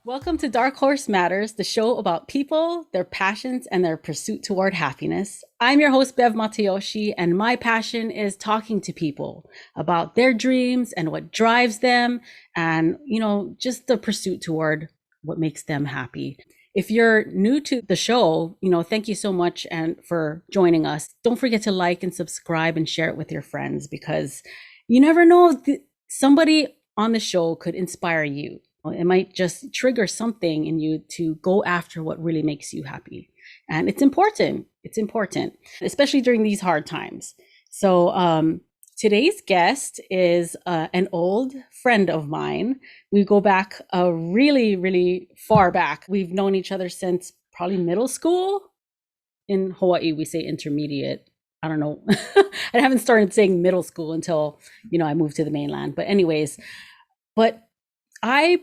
Welcome to Dark Horse Matters, the show about people, their passions, and their pursuit toward happiness. I'm your host, Bev Matayoshi, and my passion is talking to people about their dreams and what drives them and, just the pursuit toward what makes them happy. If you're new to the show, thank you so much and for joining us. Don't forget to like and subscribe and share it with your friends because you never know, somebody on the show could inspire you. It might just trigger something in you to go after what really makes you happy. And it's important. It's important, especially during these hard times. So today's guest is an old friend of mine. We go back really, really far back. We've known each other since probably middle school. In Hawaii, we say intermediate. I don't know. I haven't started saying middle school until, I moved to the mainland. But anyways, I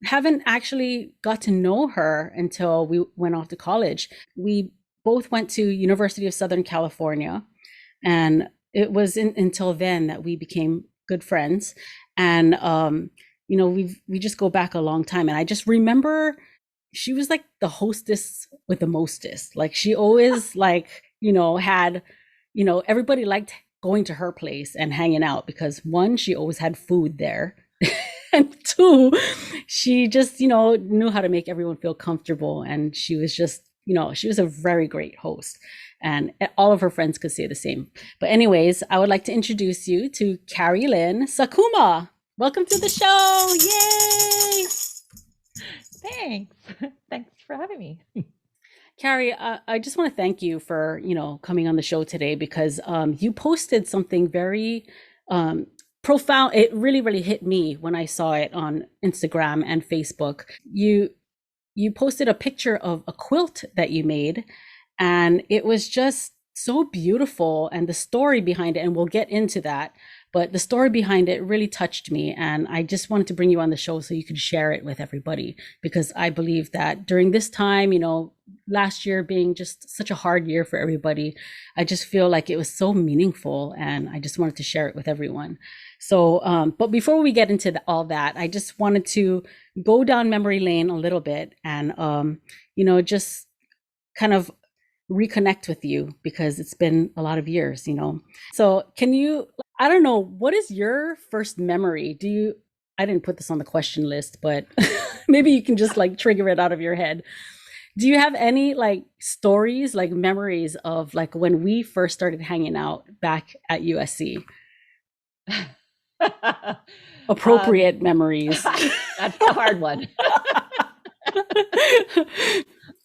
haven't actually got to know her until we went off to college. We both went to University of Southern California, and it was until then that we became good friends. And we just go back a long time. And I just remember she was like the hostess with the mostest. Like she always had, everybody liked going to her place and hanging out because one, she always had food there. And two, she just, knew how to make everyone feel comfortable. And she was just, she was a very great host. And all of her friends could say the same. But anyways, I would like to introduce you to Kari-Lyn Sakuma. Welcome to the show. Yay! Thanks. Thanks for having me. Carrie, I just want to thank you for, coming on the show today because you posted something very profound. It really, really hit me when I saw it on Instagram and Facebook. You posted a picture of a quilt that you made, and it was just so beautiful. And the story behind it, and we'll get into that, but the story behind it really touched me. And I just wanted to bring you on the show so you could share it with everybody, because I believe that during this time, last year being just such a hard year for everybody, I just feel like it was so meaningful, and I just wanted to share it with everyone. So, but before we get into all that, I just wanted to go down memory lane a little bit and, just kind of reconnect with you because it's been a lot of years, So can you, I don't know, what is your first memory? I didn't put this on the question list, but maybe you can just trigger it out of your head. Do you have any stories, memories of when we first started hanging out back at USC? Appropriate memories. That's the hard one.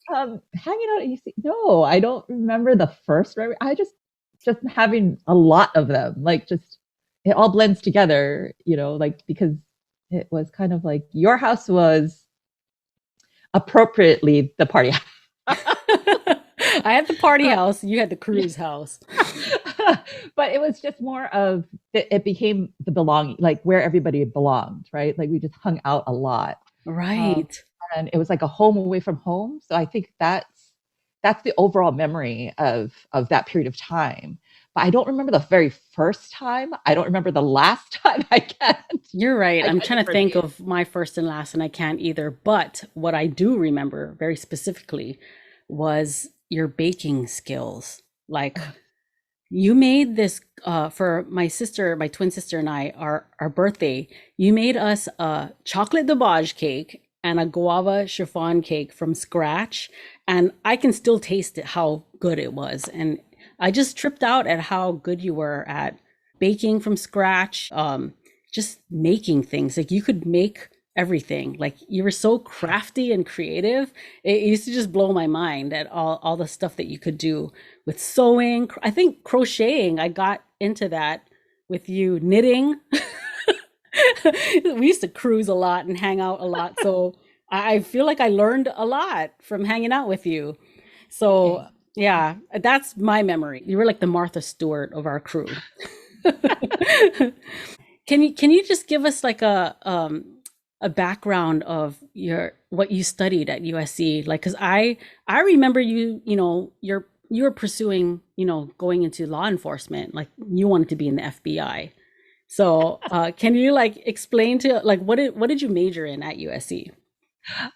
Hanging out at UC. No, I don't remember the first memory. I just having a lot of them. It all blends together, because it was kind of like your house was appropriately the party house. I had the party house, you had the cruise house. But it was just more of, it became the belonging, where everybody belonged, right? We just hung out a lot. Right. And it was like a home away from home. So I think that's the overall memory of that period of time. But I don't remember the very first time. I don't remember the last time. I can't. You're right. I'm trying to think of my first and last, and I can't either. But what I do remember very specifically was your baking skills. You made this for my twin sister and I, our birthday. You made us a chocolate debage cake and a guava chiffon cake from scratch. And I can still taste it, how good it was. And I just tripped out at how good you were at baking from scratch, just making things. You could make everything. You were so crafty and creative. It used to just blow my mind at all the stuff that you could do with sewing. I think crocheting, I got into that with you. Knitting. We used to cruise a lot and hang out a lot. So I feel like I learned a lot from hanging out with you. So yeah, that's my memory. You were like the Martha Stewart of our crew. Can you just give us a background of what you studied at USC? Because I remember you were pursuing, going into law enforcement. You wanted to be in the FBI. So can you explain to what did you major in at USC?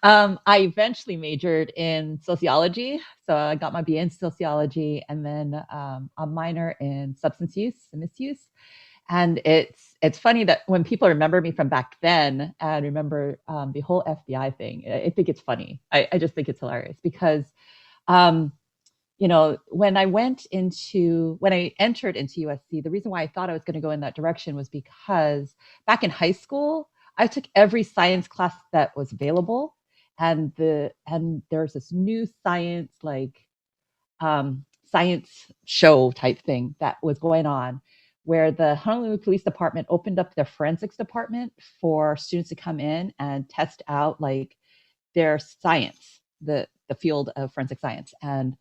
I eventually majored in sociology. So I got my BA in sociology and then a minor in substance use and misuse. And it's funny that when people remember me from back then and remember the whole FBI thing, I think it's funny. I just think it's hilarious because um, when I entered into USC, the reason why I thought I was going to go in that direction was because back in high school, I took every science class that was available, and there's this new science show type thing that was going on, where the Honolulu Police Department opened up their forensics department for students to come in and test out like their science, the field of forensic science, and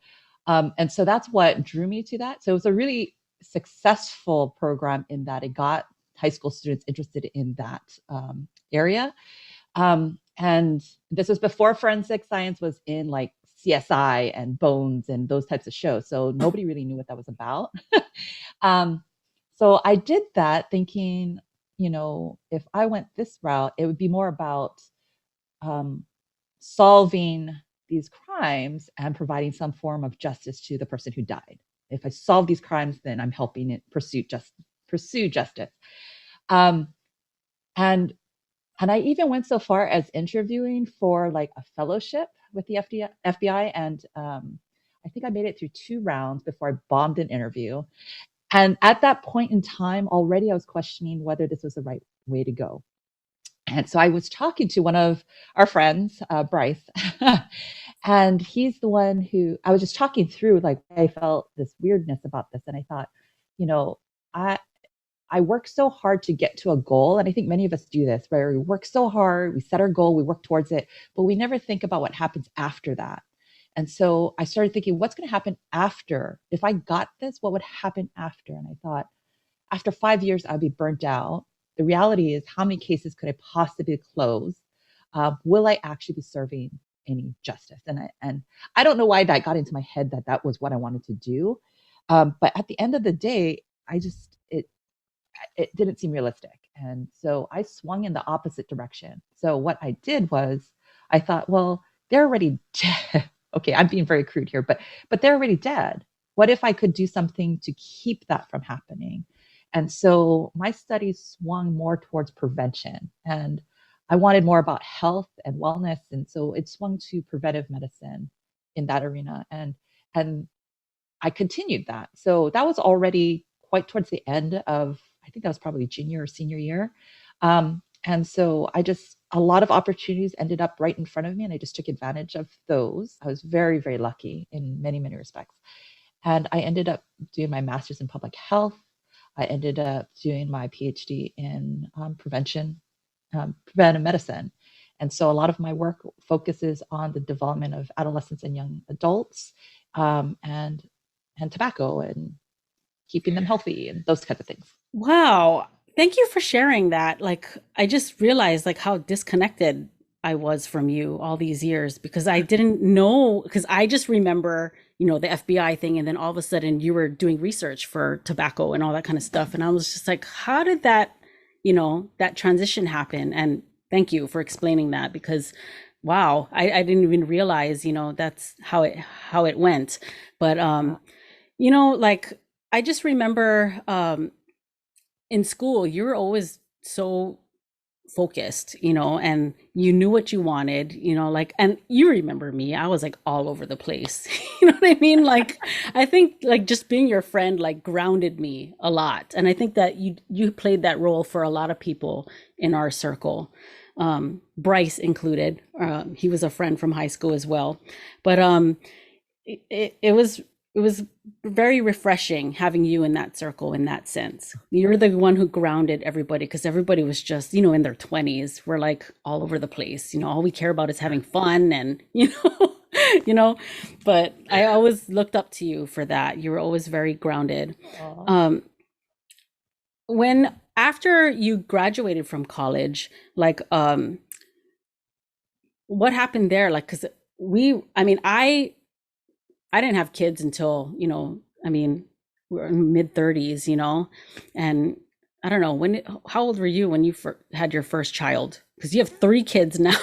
so that's what drew me to that. So it was a really successful program in that it got high school students interested in that area. And this was before forensic science was in like CSI and Bones and those types of shows. So nobody really knew what that was about. um, so I did that thinking, if I went this route, it would be more about um, solving these crimes and providing some form of justice to the person who died. If I solve these crimes, then I'm helping it pursue justice. Um, and and I even went so far as interviewing for like a fellowship with the FBI, and I think I made it through 2 rounds before I bombed an interview. And at that point in time, already I was questioning whether this was the right way to go. And so I was talking to one of our friends, Bryce, and he's the one who I was just talking through, like, I felt this weirdness about this. And I thought, you know, I, I work so hard to get to a goal. And I think many of us do this, where we work so hard, we set our goal, we work towards it, but we never think about what happens after that. And so I started thinking, what's going to happen after? If I got this, what would happen after? And I thought, after 5 years, I'd be burnt out. The reality is, how many cases could I possibly close? Will I actually be serving any justice? And I don't know why that got into my head that that was what I wanted to do. But at the end of the day, I just it didn't seem realistic, and so I swung in the opposite direction. So what I did was, I thought, well, they're already dead. Okay, I'm being very crude here, but they're already dead. What if I could do something to keep that from happening? And so my studies swung more towards prevention, and I wanted more about health and wellness, and so it swung to preventive medicine in that arena, and I continued that. So that was already quite towards the end of, I think that was probably junior or senior year. And so a lot of opportunities ended up right in front of me, and I just took advantage of those. I was very, very lucky in many, many respects. And I ended up doing my master's in public health. I ended up doing my PhD in preventive medicine. And so a lot of my work focuses on the development of adolescents and young adults, um, and and tobacco and keeping them healthy and those kinds of things. Wow. Thank you for sharing that. Like, I just realized like how disconnected I was from you all these years because I didn't know, because I just remember, the FBI thing, and then all of a sudden you were doing research for tobacco and all that kind of stuff. And I was just like, how did that transition happen? And thank you for explaining that because wow, I didn't even realize, that's how it went. But like I just remember in school, you were always so focused, and you knew what you wanted, like, and you remember me, I was like all over the place. You know what I mean? Like, I think like just being your friend, like grounded me a lot. And I think that you played that role for a lot of people in our circle. Bryce included. He was a friend from high school as well. But it was very refreshing having you in that circle in that sense. You're the one who grounded everybody because everybody was just, in their 20s. We're like all over the place. All we care about is having fun and, you know, but I always looked up to you for that. You were always very grounded. Aw. Um, when after you graduated from college, like what happened there? Like, cause I mean, I didn't have kids until, I mean, we're in mid 30s, and I don't know, how old were you when you had your first child? Because you have three kids now.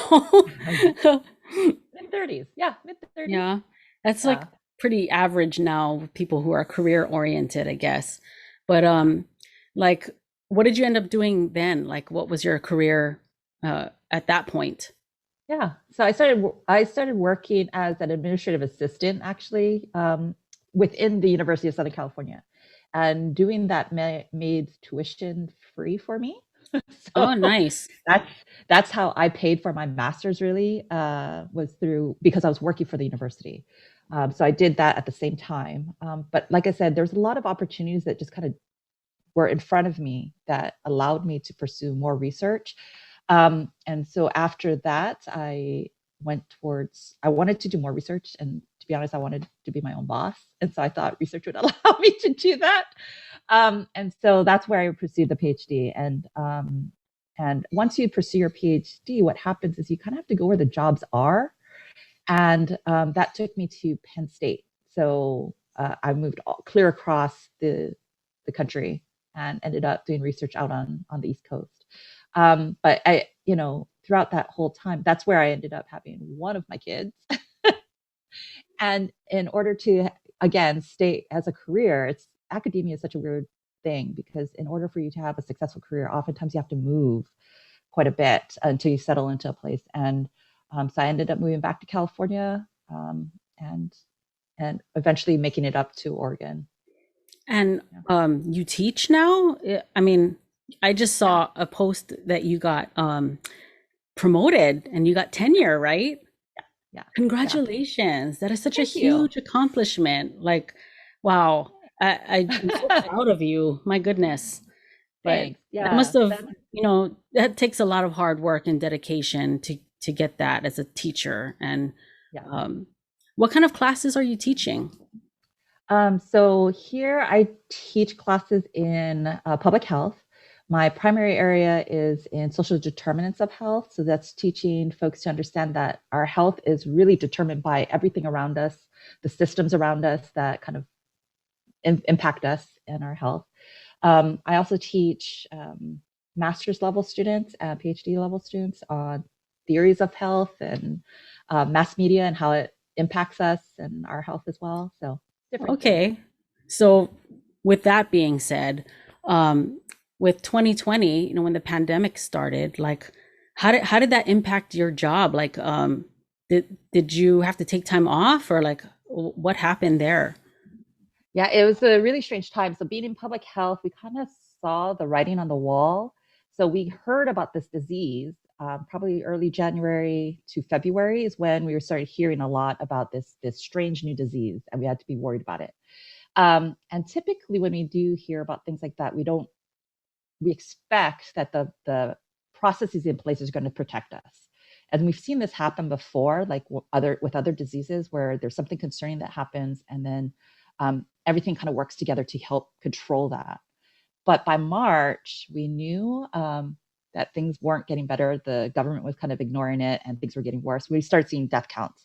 Mid 30s. Yeah, mid 30s. Yeah, that's like Yeah. pretty average now, people who are career oriented, I guess. But Yeah. like, what did you end up doing then? Like, what was your career at that point? Yeah. So I started working as an administrative assistant actually within the University of Southern California. And doing that made tuition free for me. Oh, So nice. that's that's how I paid for my master's really was through because I was working for the university. So I did that at the same time. But like I said, there's a lot of opportunities that just kind of were in front of me that allowed me to pursue more research. And so after that, I wanted to do more research. And to be honest, I wanted to be my own boss. And so I thought research would allow me to do that. And so that's where I pursued the PhD. And once you pursue your PhD, what happens is you kind of have to go where the jobs are. And that took me to Penn State. So I moved clear across the country and ended up doing research out on the East Coast. But throughout that whole time, that's where I ended up having one of my kids. And in order to, again, stay as a career, it's academia is such a weird thing because in order for you to have a successful career, oftentimes you have to move quite a bit until you settle into a place. And so I ended up moving back to California and eventually making it up to Oregon. And Yeah. you teach now? I mean, I just Yeah. saw a post that you got promoted and you got tenure, right? Yeah. Yeah. Congratulations. That is such a Thank you. huge accomplishment. Like, wow. I'm so proud of you. My goodness. But Thanks. that must Yeah. have, that takes a lot of hard work and dedication to get that as a teacher. And Yeah. um, what kind of classes are you teaching? So here I teach classes in public health. My primary area is in social determinants of health. So that's teaching folks to understand that our health is really determined by everything around us, the systems around us that kind of impact us and our health. I also teach master's level students and PhD level students on theories of health and mass media and how it impacts us and our health as well. So different things. Okay. So with that being said, um, with 2020, when the pandemic started, like how did that impact your job? Like, did you have to take time off or like what happened there? Yeah, it was a really strange time. So being in public health, we kind of saw the writing on the wall. So we heard about this disease probably early January to February is when we started hearing a lot about this strange new disease, and we had to be worried about it. And typically, when we do hear about things like that, we expect that the processes in place is going to protect us. And we've seen this happen before, like with other diseases, where there's something concerning that happens, and then everything kind of works together to help control that. But by March, we knew that things weren't getting better. The government was kind of ignoring it, and things were getting worse. We started seeing death counts,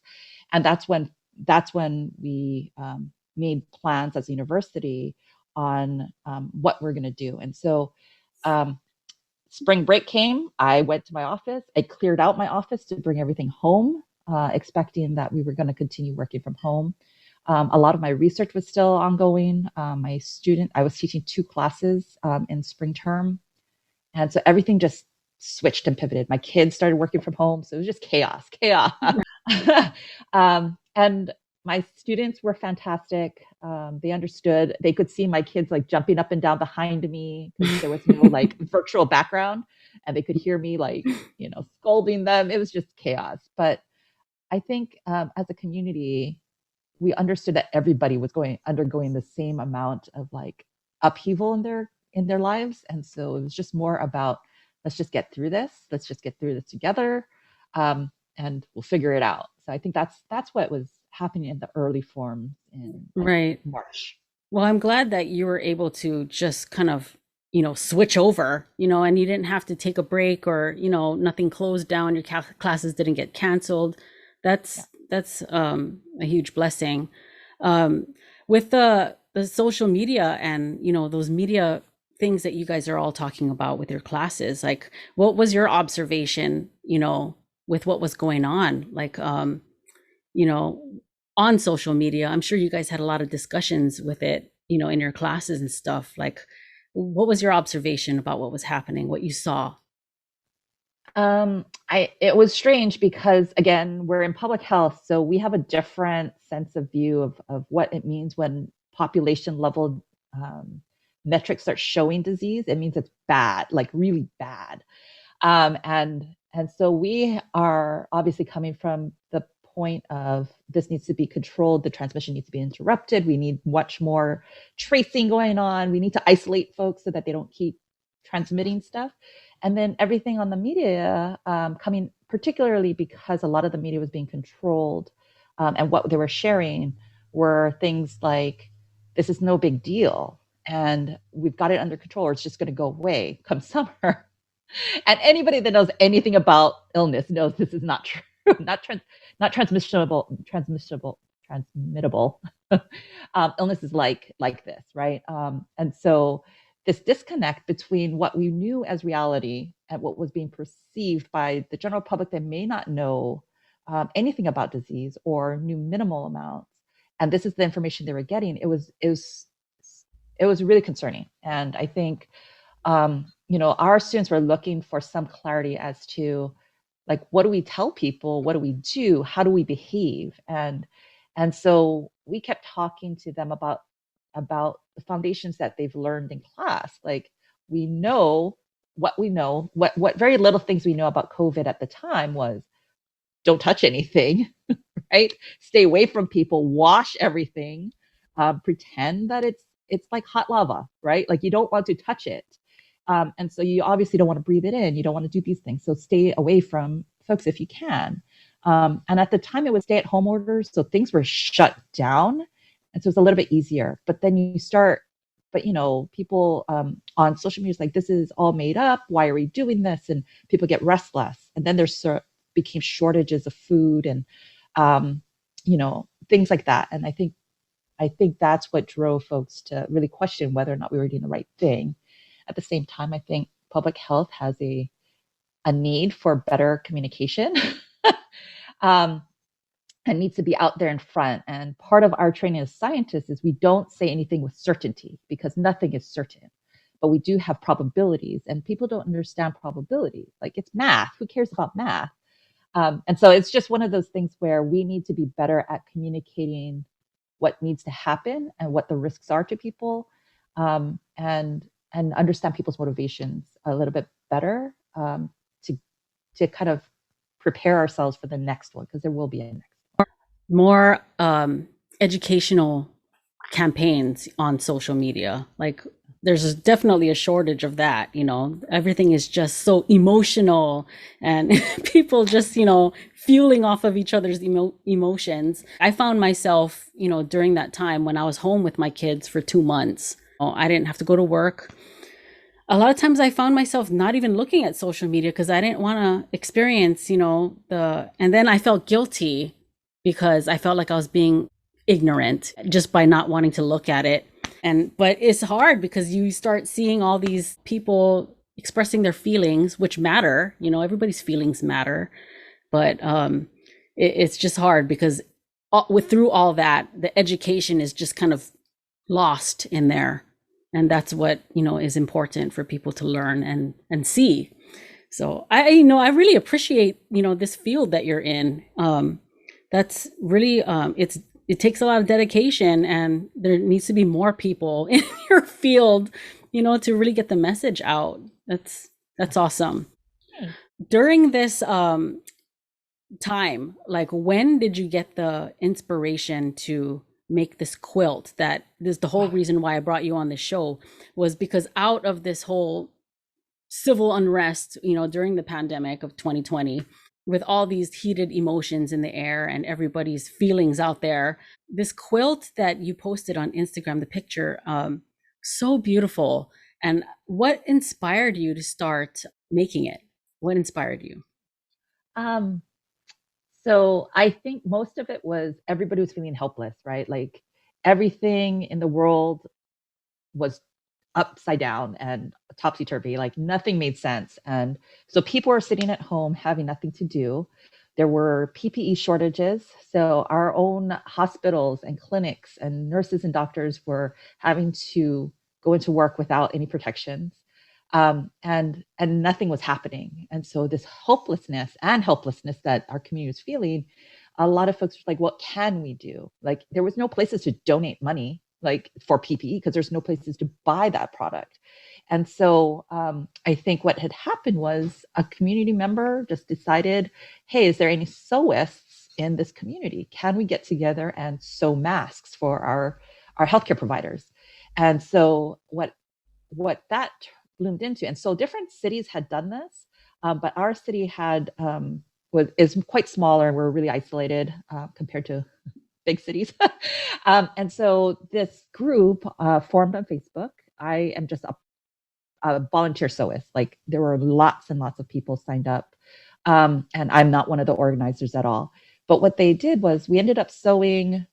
and that's when we made plans as a university on what we're going to do. And so um, spring break came. I went to my office. I cleared out my office to bring everything home, expecting that we were going to continue working from home. A lot of my research was still ongoing. I was teaching two classes in spring term. And so everything just switched and pivoted. My kids started working from home. So it was just chaos, chaos. And my students were fantastic. They understood. They could see my kids like jumping up and down behind me because there was no like virtual background, and they could hear me like scolding them. It was just chaos. But I think as a community, we understood that everybody was undergoing the same amount of like upheaval in their lives, and so it was just more about let's just get through this. Let's just get through this together, and we'll figure it out. So I think that's what was happening in the early forms in like Right. March. Well, I'm glad that you were able to just kind of, switch over, and you didn't have to take a break or, nothing closed down, your classes didn't get canceled. Yeah. That's a huge blessing. With the social media and, those media things that you guys are all talking about with your classes. Like, what was your observation, with what was going on? Like, you know, on social media. I'm sure you guys had a lot of discussions with it, in your classes and stuff. Like, what was your observation about what was happening, what you saw? It was strange because again, we're in public health, so we have a different sense of view of what it means when population level metrics start showing disease. It means it's bad, like really bad. And so we are obviously coming from the point of this needs to be controlled, the transmission needs to be interrupted, we need much more tracing going on, we need to isolate folks so that they don't keep transmitting stuff. And then everything on the media coming, particularly because a lot of the media was being controlled, and what they were sharing were things like, this is no big deal and we've got it under control, or it's just going to go away come summer. And anybody that knows anything about illness knows this is not true, not transmittable. Illnesses like this, right? And so this disconnect between what we knew as reality and what was being perceived by the general public that may not know anything about disease or knew minimal amounts, and this is the information they were getting. It was really concerning, and I think our students were looking for some clarity as to, like, what do we tell people, what do we do, how do we behave, and so we kept talking to them about the foundations that they've learned in class. Like, we know what we know, what very little things we know about COVID at the time was, don't touch anything, right? Stay away from people, wash everything, pretend that it's like hot lava, right? Like, you don't want to touch it. And so you obviously don't want to breathe it in. You don't want to do these things. So stay away from folks if you can. And at the time, it was stay-at-home orders, so things were shut down, and so it's a little bit easier. But then you start, but people on social media is like, this is all made up. Why are we doing this? And people get restless, and then there's became shortages of food and things like that. And I think that's what drove folks to really question whether or not we were doing the right thing. At the same time, I think public health has a need for better communication, um, and needs to be out there in front. And part of our training as scientists is we don't say anything with certainty because nothing is certain. But we do have probabilities, and people don't understand probabilities. Like, it's math. Who cares about math? And so it's just one of those things where we need to be better at communicating what needs to happen and what the risks are to people, and understand people's motivations a little bit better, to kind of prepare ourselves for the next one, because there will be a next. More educational campaigns on social media. Like, there's definitely a shortage of that. Everything is just so emotional, and people just, fueling off of each other's emotions. I found myself, during that time when I was home with my kids for 2 months, I didn't have to go to work. A lot of times I found myself not even looking at social media because I didn't want to experience, and then I felt guilty because I felt like I was being ignorant just by not wanting to look at it. But it's hard because you start seeing all these people expressing their feelings, which matter, everybody's feelings matter. But it's just hard because through all that, the education is just kind of lost in there. And that's what, is important for people to learn and see. So I really appreciate, this field that you're in. That's really, it takes a lot of dedication, and there needs to be more people in your field, to really get the message out. That's awesome. During this time, like, when did you get the inspiration to make this quilt? That is the whole reason why I brought you on the show, was because out of this whole civil unrest, during the pandemic of 2020, with all these heated emotions in the air and everybody's feelings out there, this quilt that you posted on Instagram, the picture, so beautiful. And what inspired you to start making it? What inspired you? Um, so I think most of it was everybody was feeling helpless, right? Like, everything in the world was upside down and topsy-turvy. Like nothing made sense. And so people were sitting at home having nothing to do. There were PPE shortages. So our own hospitals and clinics and nurses and doctors were having to go into work without any protections. And nothing was happening. And so this hopelessness and helplessness that our community was feeling, a lot of folks were like, what can we do? Like there was no places to donate money like for PPE because there's no places to buy that product. And so I think what had happened was a community member just decided, hey, is there any sewists in this community? Can we get together and sew masks for our healthcare providers? And so what that bloomed into, and so different cities had done this, but our city had is quite smaller, and we're really isolated compared to big cities. And so this group formed on Facebook. I am just a volunteer sewist. Like there were lots and lots of people signed up, and I'm not one of the organizers at all. But what they did was we ended up sewing,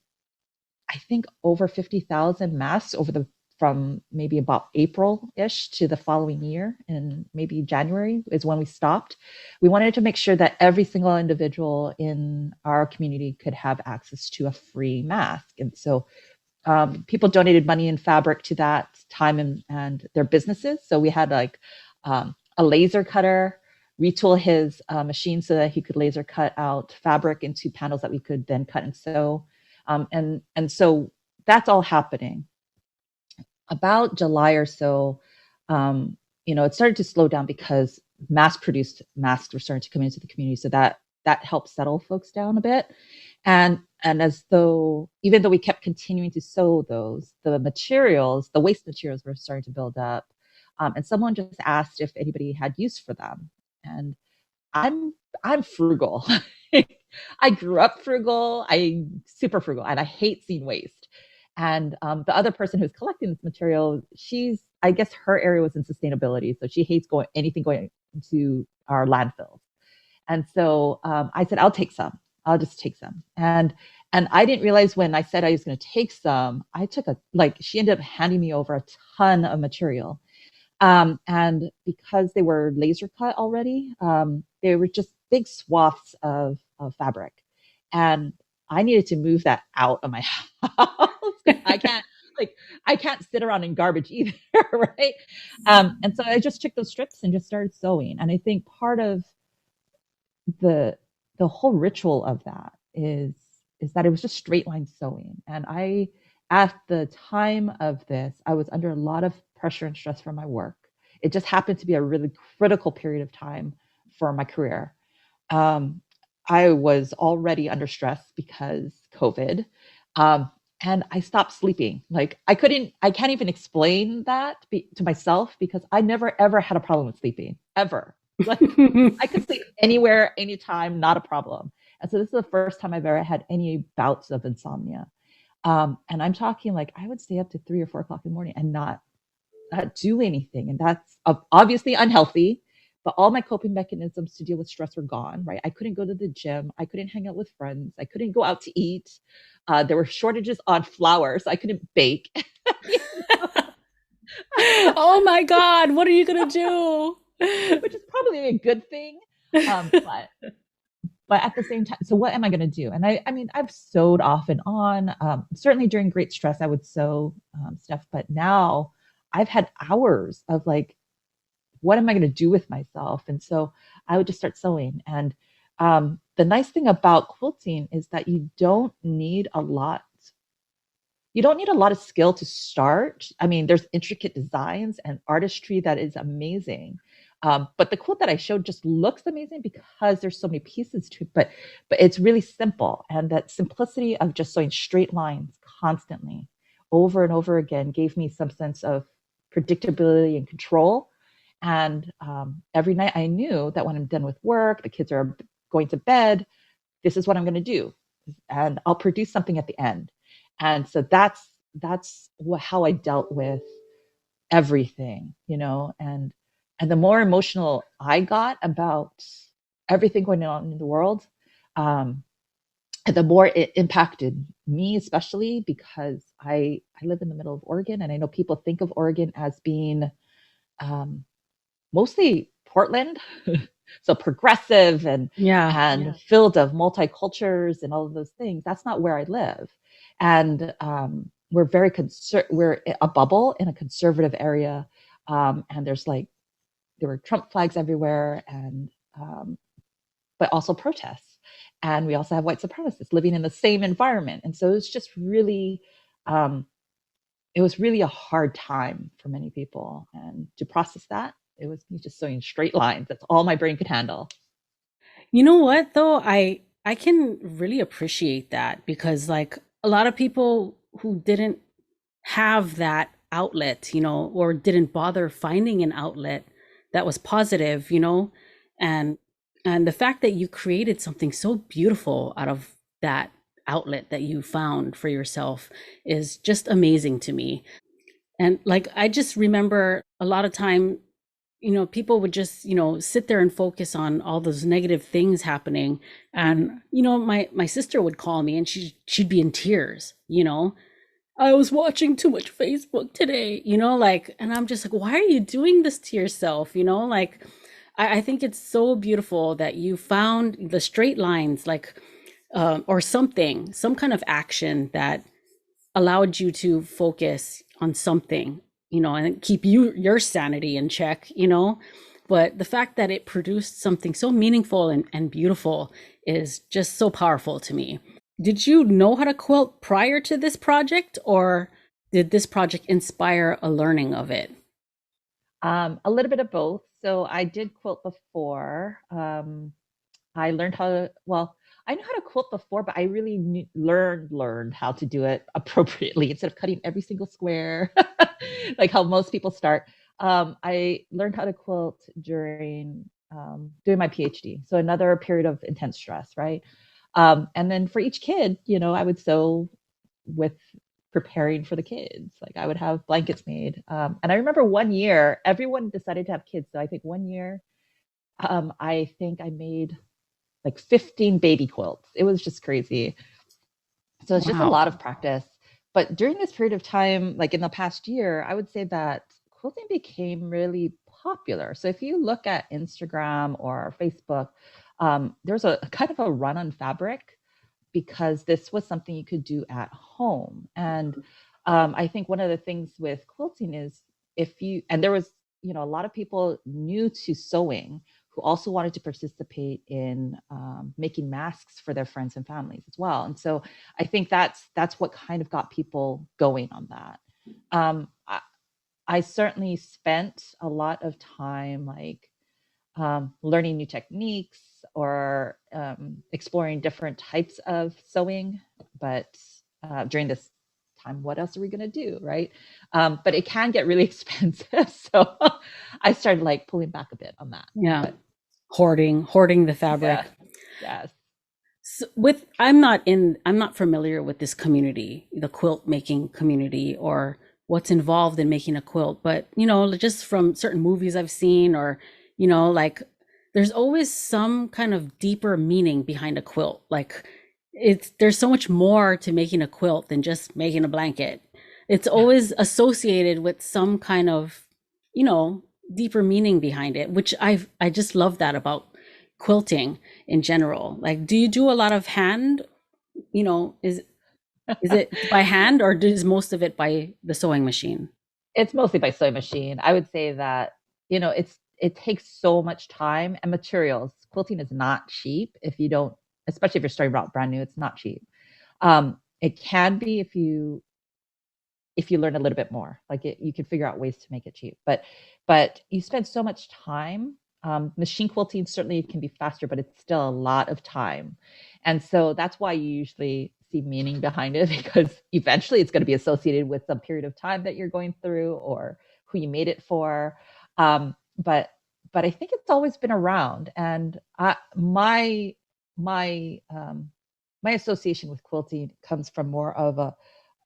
I think, over 50,000 masks over the from maybe about April-ish to the following year, and maybe January is when we stopped. We wanted to make sure that every single individual in our community could have access to a free mask. And so people donated money and fabric to that time and their businesses. So we had like a laser cutter retool his machine so that he could laser cut out fabric into panels that we could then cut and sew. And so that's all happening. About July or so, it started to slow down because mass-produced masks were starting to come into the community. So that helped settle folks down a bit. And as though, even though we kept continuing to sew those, the waste materials were starting to build up. And someone just asked if anybody had use for them. And I'm frugal. I grew up frugal. I'm super frugal, and I hate seeing waste. And the other person who's collecting this material, I guess her area was in sustainability, so she hates anything going into our landfills. And so I said, I'll take some. I'll just take some. And I didn't realize when I said I was going to take some, she ended up handing me over a ton of material. And because they were laser cut already, they were just big swaths of fabric. And I needed to move that out of my house. I can't sit around in garbage either, right? And so I just took those strips and just started sewing. And I think part of the whole ritual of that is that it was just straight line sewing. And at the time of this, I was under a lot of pressure and stress from my work. It just happened to be a really critical period of time for my career. I was already under stress because COVID. And I stopped sleeping. Like I can't even explain that to myself because I never ever had a problem with sleeping ever. Like I could sleep anywhere, anytime, not a problem. And so this is the first time I've ever had any bouts of insomnia. And I'm talking like I would stay up to 3 or 4 o'clock in the morning and not do anything. And that's obviously unhealthy, but all my coping mechanisms to deal with stress were gone, right? I couldn't go to the gym. I couldn't hang out with friends. I couldn't go out to eat. There were shortages on flour, so I couldn't bake. Oh my God, what are you going to do? Which is probably a good thing. But at the same time, so what am I going to do? And I mean, I've sewed off and on. Certainly during great stress, I would sew stuff. But now I've had hours of like, what am I going to do with myself? And so I would just start sewing. And the nice thing about quilting is that you don't need a lot. You don't need a lot of skill to start. I mean, there's intricate designs and artistry that is amazing. But the quilt that I showed just looks amazing because there's so many pieces to it. But it's really simple, and that simplicity of just sewing straight lines constantly, over and over again, gave me some sense of predictability and control. And every night I knew that when I'm done with work, the kids are going to bed, this is what I'm going to do, and I'll produce something at the end. And so that's how I dealt with everything, and the more emotional I got about everything going on in the world, the more it impacted me especially, because I live in the middle of Oregon, and I know people think of Oregon as being um, mostly Portland, so progressive Yeah. and filled of multicultures and all of those things. That's not where I live, and we're we're a bubble in a conservative area, and there were Trump flags everywhere, and but also protests, and we also have white supremacists living in the same environment, and so it's just really um, it was really a hard time for many people. And to process that, it was me just sewing straight lines. That's all my brain could handle. You know what though? I can really appreciate that because like a lot of people who didn't have that outlet, or didn't bother finding an outlet that was positive, and the fact that you created something so beautiful out of that outlet that you found for yourself is just amazing to me. And like I just remember a lot of time, people would just, sit there and focus on all those negative things happening. And, my sister would call me and she'd be in tears, I was watching too much Facebook today, like, and I'm just like, why are you doing this to yourself? Like, I think it's so beautiful that you found the straight lines, like, or something, some kind of action that allowed you to focus on something, and keep your sanity in check, But the fact that it produced something so meaningful and beautiful is just so powerful to me. Did you know how to quilt prior to this project, or did this project inspire a learning of it? A little bit of both. So I did quilt before. I learned how to, well, I knew how to quilt before, but I really learned how to do it appropriately instead of cutting every single square, like how most people start. I learned how to quilt during doing my PhD. So another period of intense stress, right? And then for each kid, I would sew with preparing for the kids. Like I would have blankets made. And I remember one year, everyone decided to have kids. So I think one year, I think I made like 15 baby quilts. It was just crazy. So it's just a Wow. lot of practice. But during this period of time, like in the past year, I would say that quilting became really popular. So if you look at Instagram or Facebook, there's a kind of a run on fabric because this was something you could do at home. And I think one of the things with quilting is if you, and there was, a lot of people new to sewing who also wanted to participate in making masks for their friends and families as well. And so I think that's what kind of got people going on that. I certainly spent a lot of time like learning new techniques or exploring different types of sewing. But during this time, what else are we going to do? Right. But it can get really expensive. So I started like pulling back a bit on that. Yeah. But Hoarding the yeah, fabric. yes. I'm not familiar with this community, the quilt making community, or what's involved in making a quilt, but just from certain movies I've seen, or like there's always some kind of deeper meaning behind a quilt. Like there's so much more to making a quilt than just making a blanket. It's always associated with some kind of, you know, deeper meaning behind it, which I just love that about quilting in general. Like, do you do a lot of hand, is it by hand, or is most of it by the sewing machine? It's mostly by sewing machine. I would say that, it takes so much time and materials. Quilting is not cheap if you don't, especially if you're starting out brand new, it's not cheap. It can be if you learn a little bit more. Like you can figure out ways to make it cheap. But you spend so much time. Machine quilting certainly can be faster, but it's still a lot of time. And so that's why you usually see meaning behind it because eventually it's going to be associated with some period of time that you're going through or who you made it for. But I think it's always been around. And my my association with quilting comes from more of a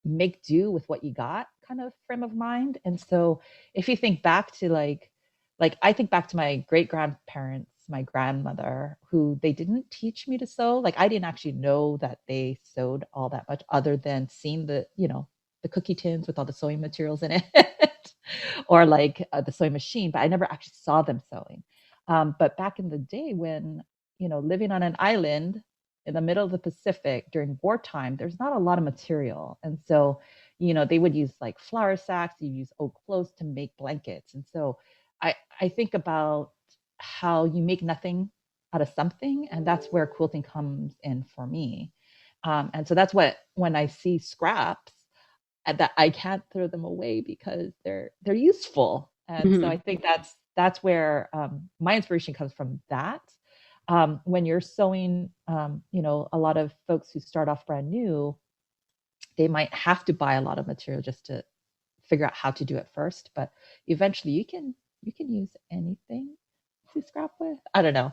make do with what you got kind of frame of mind. And so if you think back to like I think back to my great grandparents my grandmother, who they didn't teach me to sew. Like I didn't actually know that they sewed all that much other than seeing the, the cookie tins with all the sewing materials in it or like the sewing machine, but I never actually saw them sewing. But back in the day when, living on an island in the middle of the Pacific during wartime, there's not a lot of material. And so, they would use like flour sacks, you use oak clothes to make blankets. And so I think about how you make nothing out of something, and that's where quilting comes in for me. And so that's what when I see scraps that I can't throw them away because they're useful. And so I Mhm. think that's where my inspiration comes from. That when you're sewing, a lot of folks who start off brand new, they might have to buy a lot of material just to figure out how to do it first, but eventually you can use anything to scrap with. I don't know.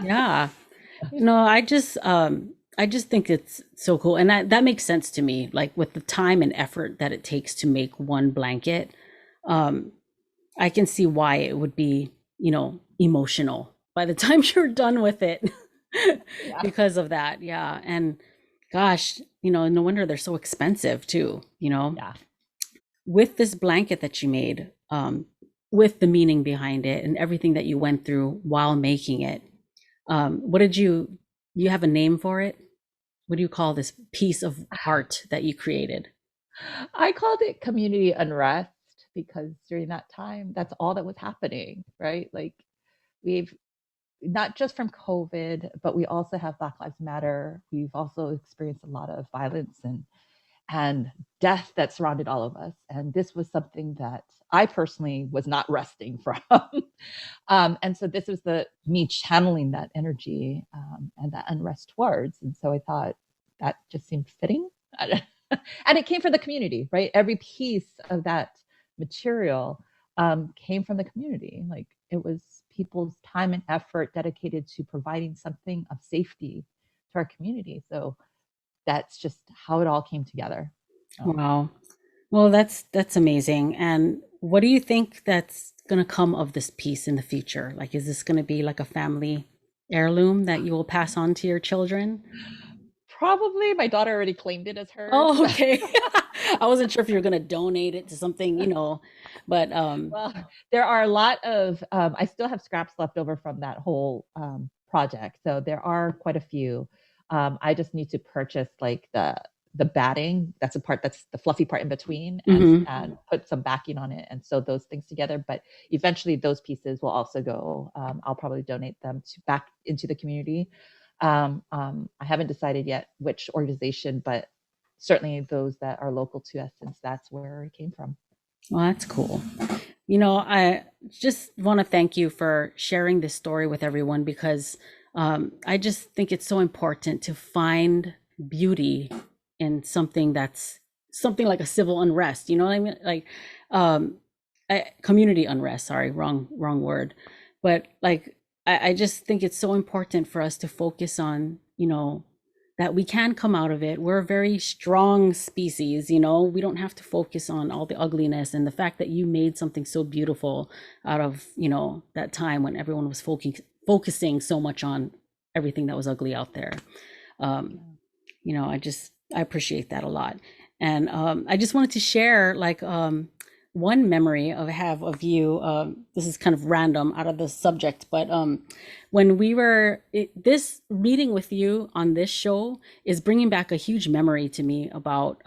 Yeah. No, I just think it's so cool. And that makes sense to me, like with the time and effort that it takes to make one blanket. Um, I can see why it would be, emotional by the time you're done with it Yeah. because of that. Yeah. And gosh, no wonder they're so expensive too, Yeah. with this blanket that you made, with the meaning behind it and everything that you went through while making it. What did you have a name for it? What do you call this piece of art that you created? I called it community unrest because during that time, that's all that was happening, right? Like we've not just from COVID, but we also have Black Lives Matter. We've also experienced a lot of violence and death that surrounded all of us. And this was something that I personally was not resting from. And so this was the me channeling that energy and that unrest towards. And so I thought that just seemed fitting. And it came from the community, right? Every piece of that material came from the community. Like it was people's time and effort dedicated to providing something of safety to our community. So that's just how it all came together. So, Wow. Well, that's amazing. And what do you think that's going to come of this piece in the future? Like, is this going to be like a family heirloom that you will pass on to your children? probably my daughter already claimed it as hers. Oh, okay. I wasn't sure if you were going to donate it to something, but Well, there are a lot of, I still have scraps left over from that whole project. So there are quite a few. I just need to purchase like the batting. That's the part that's the fluffy part in between, mhm. and put some backing on it and sew those things together. But eventually, those pieces will also go. I'll probably donate them to back into the community. I haven't decided yet which organization, but certainly those that are local to us, since that's where it came from. Well, that's cool. I just want to thank you for sharing this story with everyone because I just think it's so important to find beauty in something that's something like a civil unrest. You know what I mean? Like um, community unrest. Sorry, wrong word. But like I just think it's so important for us to focus on that we can come out of it. We're a very strong species, we don't have to focus on all the ugliness, and the fact that you made something so beautiful out of, that time when everyone was focusing so much on everything that was ugly out there. Um, I appreciate that a lot. And I just wanted to share like one memory I have of you. This is kind of random out of the subject, but when this meeting with you on this show is bringing back a huge memory to me about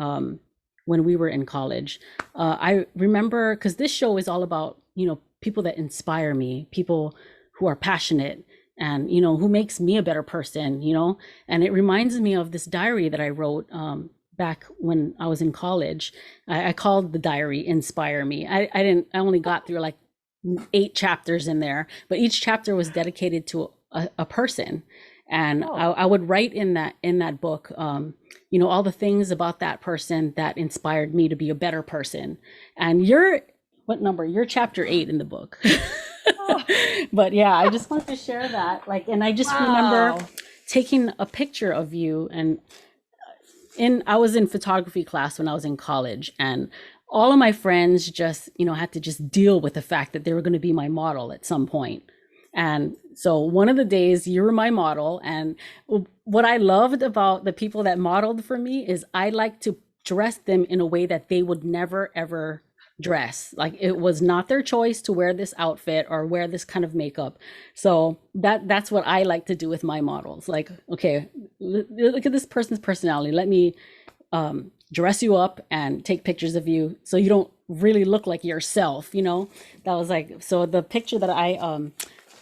when we were in college. I remember because this show is all about, people that inspire me, people who are passionate and, who makes me a better person, and it reminds me of this diary that I wrote back when I was in college. I called the diary Inspire Me. I only got through like 8 chapters in there, but each chapter was dedicated to a person. And Oh, I would write in that book, all the things about that person that inspired me to be a better person. And what number? You're chapter 8 in the book. oh, But yeah, I just wanted to share that. Like, and I just remember wow. taking a picture of you, and I was in photography class when I was in college, and all of my friends just, had to just deal with the fact that they were going to be my model at some point. And so one of the days you were my model. And what I loved about the people that modeled for me is I like to dress them in a way that they would never ever dress. Like it was not their choice to wear this outfit or wear this kind of makeup. So that's what I like to do with my models. Like, okay, look at this person's personality. Let me dress you up and take pictures of you so you don't really look like yourself, you know? That was like, so the picture that I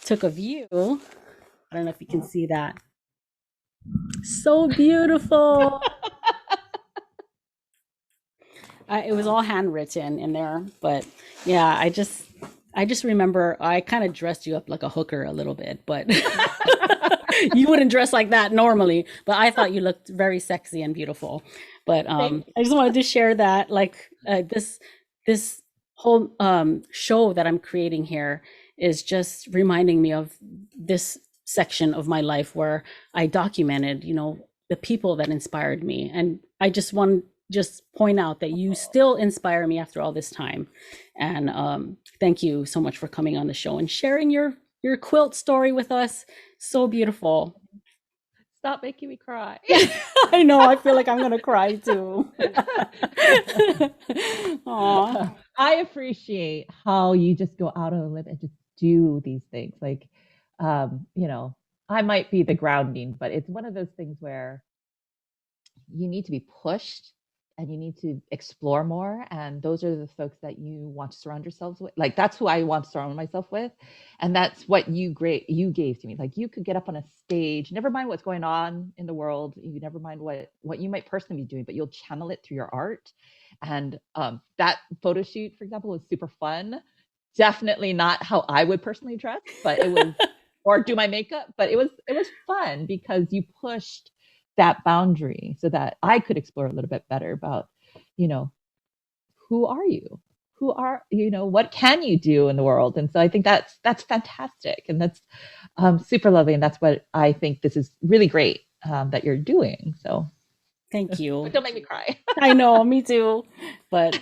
took of you, I don't know if you can see that. So beautiful. It was all handwritten in there, but yeah, I just remember I kind of dressed you up like a hooker a little bit, but you wouldn't dress like that normally, but I thought you looked very sexy and beautiful. But Thank I just wanted to share that, like this whole show that I'm creating here is just reminding me of this section of my life where I documented, the people that inspired me. And I just want to just point out that you still inspire me after all this time. And thank you so much for coming on the show and sharing your quilt story with us. So beautiful. Stop making me cry. I know. I feel like I'm gonna cry too. Aw. I appreciate how you just go out on a limb and just do these things. Like, you know, I might be the grounding, but it's one of those things where you need to be pushed and you need to explore more. And those are the folks that you want to surround yourselves with. Like that's who I want to surround myself with. And that's what you gave to me. Like you could get up on a stage, never mind what's going on in the world. You never mind what you might personally be doing, but you'll channel it through your art. And that photo shoot, for example, was super fun. Definitely not how I would personally dress, but it was or do my makeup, but it was fun because you pushed that boundary so that I could explore a little bit better about, you know, who are you? What can you do in the world? And so I think that's fantastic. And that's super lovely. And that's what I think this is really great that you're doing. So Thank you. but don't make me cry. I know, me too. But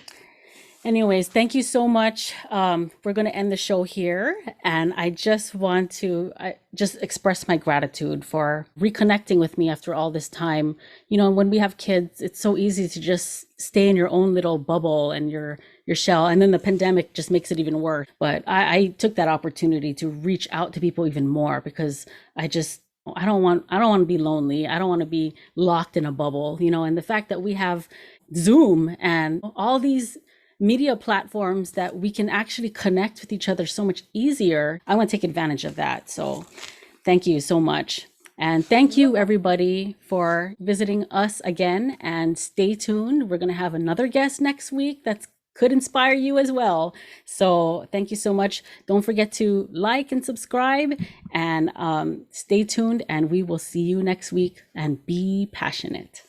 anyways, thank you so much. We're going to end the show here. And I just want to just express my gratitude for reconnecting with me after all this time. When we have kids, it's so easy to just stay in your own little bubble and your shell. And then the pandemic just makes it even worse. But I took that opportunity to reach out to people even more because I don't want to be lonely. I don't want to be locked in a bubble, and the fact that we have Zoom and all these media platforms that we can actually connect with each other so much easier. I want to take advantage of that. So thank you so much. And thank you everybody for visiting us again, and stay tuned. We're going to have another guest next week that's could inspire you as well. So thank you so much. Don't forget to like and subscribe, and stay tuned, and we will see you next week, and be passionate.